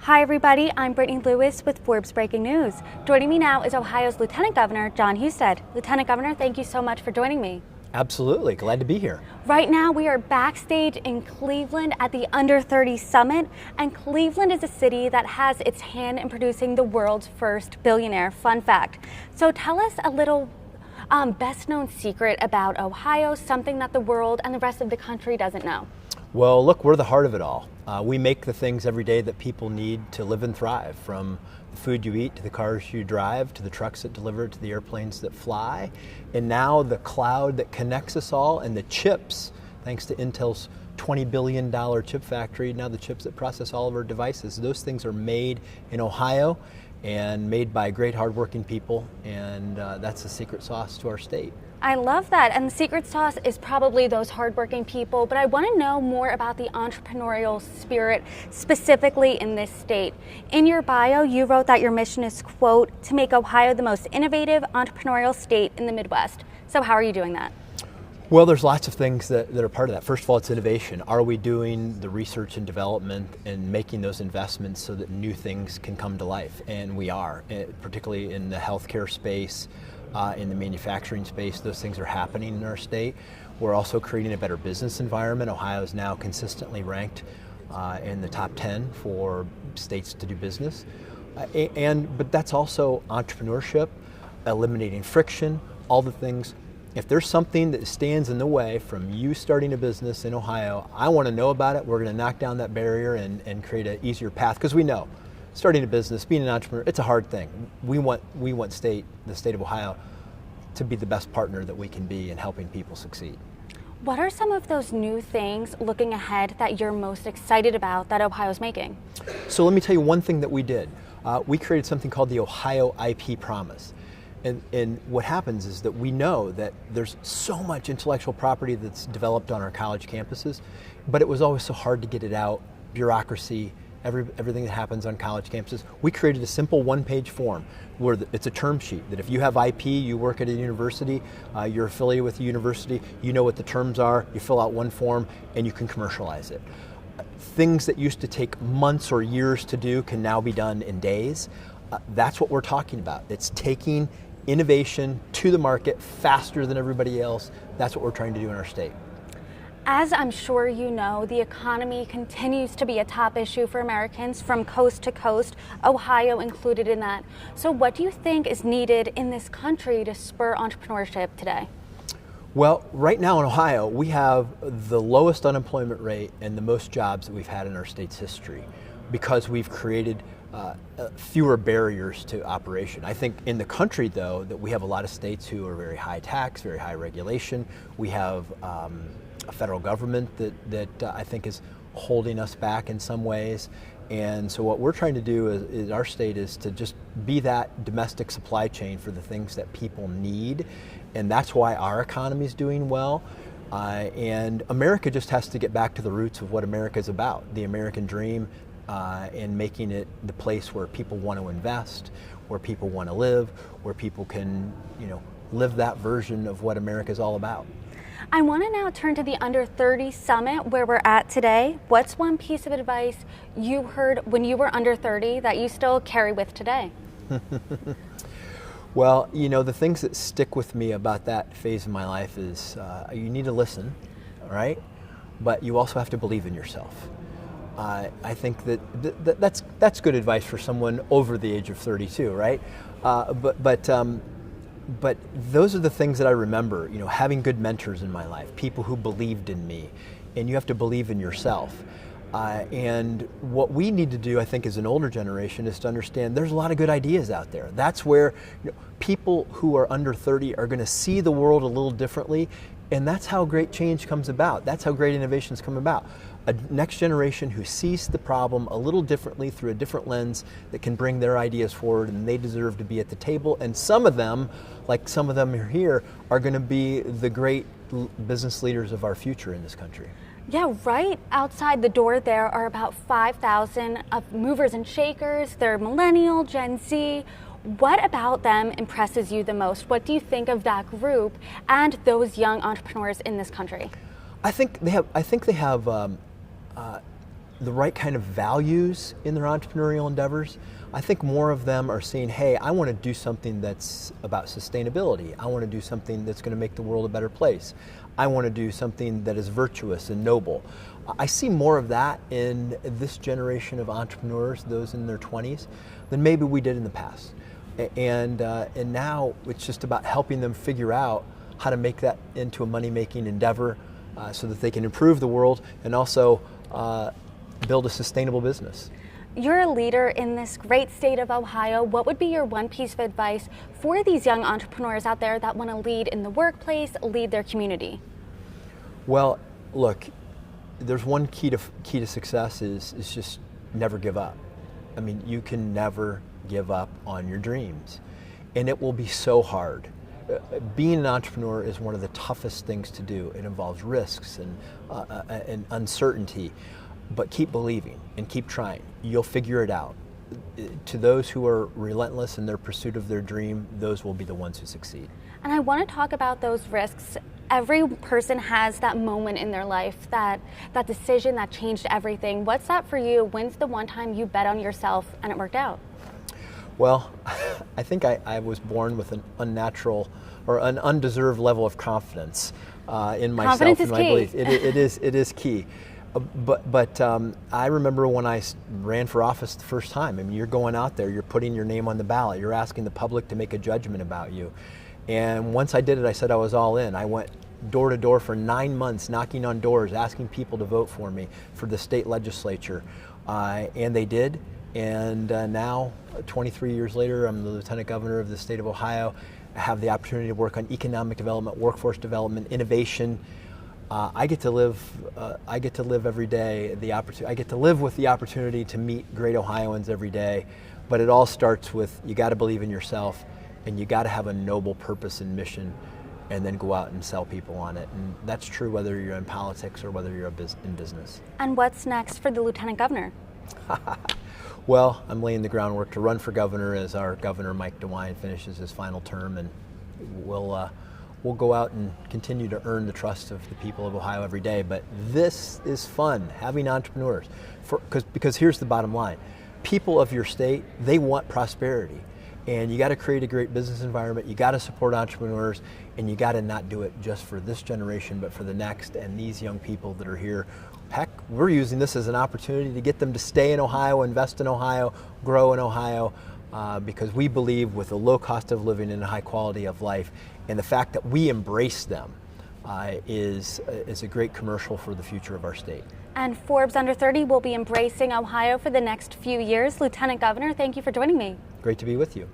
Hi everybody, I'm Brittany Lewis with Forbes Breaking News. Joining me now is Ohio's Lieutenant Governor, Jon Husted. Lieutenant Governor, thank you so much for joining me. Absolutely, glad to be here. Right now we are backstage in Cleveland at the Under 30 Summit, and Cleveland is a city that has its hand in producing the world's first billionaire. Fun fact. So tell us a little best known secret about Ohio, something that the world and the rest of the country doesn't know. Well, look, we're the heart of it all. We make the things every day that people need to live and thrive, from the food you eat to the cars you drive to the trucks that deliver to the airplanes that fly. And now the cloud that connects us all, and the chips, thanks to Intel's $20 billion chip factory, now the chips that process all of our devices, those things are made in Ohio and made by great hardworking people, and that's the secret sauce to our state. I love that, and the secret sauce is probably those hardworking people, but I want to know more about the entrepreneurial spirit specifically in this state. In your bio, you wrote that your mission is, quote, to make Ohio the most innovative entrepreneurial state in the Midwest. So how are you doing that? Well, there's lots of things that are part of that. First of all, it's innovation. Are we doing the research and development and making those investments so that new things can come to life? And we are, particularly in the healthcare space, in the manufacturing space. Those things are happening in our state. We're also creating a better business environment. Ohio is now consistently ranked in the top 10 for states to do business. But that's also entrepreneurship, eliminating friction, all the things. If there's something that stands in the way from you starting a business in Ohio, I want to know about it. We're going to knock down that barrier and create an easier path, because we know starting a business, being an entrepreneur, it's a hard thing. We want the state of Ohio to be the best partner that we can be in helping people succeed. What are some of those new things looking ahead that you're most excited about that Ohio's making? So let me tell you one thing that we did. We created something called the Ohio IP Promise. And what happens is that we know that there's so much intellectual property that's developed on our college campuses, but it was always so hard to get it out, bureaucracy, everything that happens on college campuses. We created a simple one-page form where it's a term sheet that if you have IP, you work at a university, you're affiliated with a university, you know what the terms are, you fill out one form, and you can commercialize it. Things that used to take months or years to do can now be done in days. That's what we're talking about. It's taking innovation to the market faster than everybody else. That's what we're trying to do in our state. As I'm sure you know, the economy continues to be a top issue for Americans from coast to coast, Ohio included in that. So what do you think is needed in this country to spur entrepreneurship today? Well, right now in Ohio, we have the lowest unemployment rate and the most jobs that we've had in our state's history, because we've created fewer barriers to operation. I think in the country, though, that we have a lot of states who are very high tax, very high regulation. We have a federal government that I think is holding us back in some ways. And so what we're trying to do in our state is to just be that domestic supply chain for the things that people need. And that's why our economy is doing well. And America just has to get back to the roots of what America is about, the American dream, and making it the place where people want to invest, where people want to live, where people can, live that version of what America is all about. I want to now turn to the Under 30 Summit where we're at today. What's one piece of advice you heard when you were under 30 that you still carry with today? Well, the things that stick with me about that phase of my life is you need to listen, all right? But you also have to believe in yourself. I think that's good advice for someone over the age of 32, right? But those are the things that I remember, having good mentors in my life, people who believed in me, and you have to believe in yourself. And what we need to do, I think, as an older generation is to understand there's a lot of good ideas out there. That's where people who are under 30 are going to see the world a little differently, and that's how great change comes about. That's how great innovations come about. A next generation who sees the problem a little differently through a different lens that can bring their ideas forward, and they deserve to be at the table. And some of them, like some of them are here, are going to be the great business leaders of our future in this country. Yeah, right outside the door there are about 5,000 of movers and shakers. They're Millennial, Gen Z. What about them impresses you the most? What do you think of that group and those young entrepreneurs in this country? I think they have the right kind of values in their entrepreneurial endeavors, I think more of them are saying, hey, I want to do something that's about sustainability. I want to do something that's going to make the world a better place. I want to do something that is virtuous and noble. I see more of that in this generation of entrepreneurs, those in their 20s, than maybe we did in the past. And now it's just about helping them figure out how to make that into a money-making endeavor so that they can improve the world and also build a sustainable business. You're a leader in this great state of Ohio. What would be your one piece of advice for these young entrepreneurs out there that want to lead in the workplace, lead their community? Well, look, there's one key to success is just never give up. I mean, you can never give up on your dreams, and it will be so hard. Being an entrepreneur is one of the toughest things to do. It involves risks and uncertainty, but keep believing and keep trying. You'll figure it out. To those who are relentless in their pursuit of their dream, those will be the ones who succeed. And I want to talk about those risks. Every person has that moment in their life, that decision that changed everything. What's that for you? When's the one time you bet on yourself and it worked out? Well, I think I was born with an unnatural or an undeserved level of confidence in myself and my belief. It is key. But I remember when I ran for office the first time. I mean, you're going out there, you're putting your name on the ballot, you're asking the public to make a judgment about you. And once I did it, I said I was all in. I went door to door for 9 months, knocking on doors, asking people to vote for me for the state legislature. And they did. And now, 23 years later, I'm the Lieutenant Governor of the state of Ohio. I have the opportunity to work on economic development, workforce development, innovation. I get to live every day. I get to live with the opportunity to meet great Ohioans every day. But it all starts with you got to believe in yourself, and you got to have a noble purpose and mission, and then go out and sell people on it. And that's true whether you're in politics or whether you're in business. And what's next for the Lieutenant Governor? Well, I'm laying the groundwork to run for governor as our governor, Mike DeWine, finishes his final term, and we'll go out and continue to earn the trust of the people of Ohio every day. But this is fun, having entrepreneurs, because here's the bottom line. People of your state, they want prosperity. And you got to create a great business environment. You got to support entrepreneurs, and you got to not do it just for this generation, but for the next. And these young people that are here, heck, we're using this as an opportunity to get them to stay in Ohio, invest in Ohio, grow in Ohio, because we believe with a low cost of living and a high quality of life, and the fact that we embrace them is a great commercial for the future of our state. And Forbes Under 30 will be embracing Ohio for the next few years. Lieutenant Governor, thank you for joining me. Great to be with you.